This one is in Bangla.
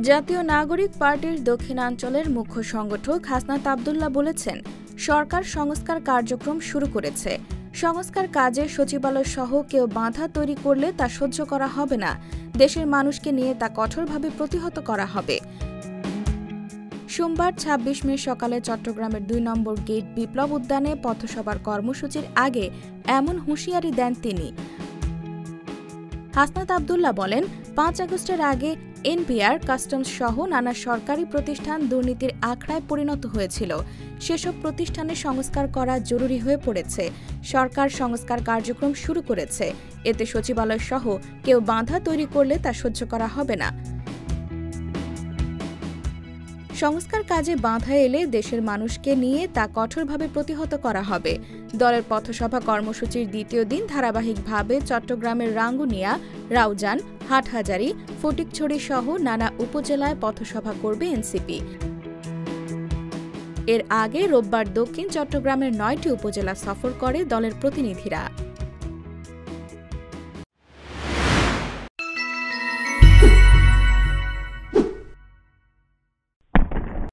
জাতীয় নাগরিক পার্টির দক্ষিণাঞ্চলের মুখ্য সংগঠক হাসনাত আব্দুল্লাহ বলেছেন, সরকার সংস্কার কার্যক্রম শুরু করেছে। সংস্কার কাজে সচিবালয় সহ কেউ বাধা তৈরি করলে তা সহ্য করা হবে না। দেশের মানুষকে নিয়ে তা কঠোরভাবে প্রতিহত করা হবে। সোমবার ২৬ মে সকালে চট্টগ্রামের ২ নম্বর গেট বিপ্লব উদ্যানে পথসভার কর্মসূচির আগে এমন হুঁশিয়ারি দেন তিনি। হাসনাত আব্দুল্লাহ বলেন, ৫ আগস্টের আগে এনবিআর, কাস্টমস সহ নানা সরকারি প্রতিষ্ঠান দুর্নীতির আখড়ায় পরিণত হয়েছিল। সেসব প্রতিষ্ঠানে সংস্কার করা জরুরি হয়ে পড়েছে। সরকার সংস্কার কার্যক্রম শুরু করেছে। এতে সচিবালয় সহ কেউ বাধা তৈরি করলে তা সহ্য করা হবে না। সংস্কার কাজে বাধা এলে দেশের মানুষকে নিয়ে তা কঠোরভাবে প্রতিহত করা হবে। দলের পথসভা কর্মসূচির দ্বিতীয় দিন ধারাবাহিকভাবে চট্টগ্রামের রাঙ্গুনিয়া, রাউজান, হাটহাজারী, ফটিকছড়ি সহ নানা উপজেলায় পথসভা করবে এনসিপি। এর আগে রোববার দক্ষিণ চট্টগ্রামের ৯টি উপজেলা সফর করে দলের প্রতিনিধিরা।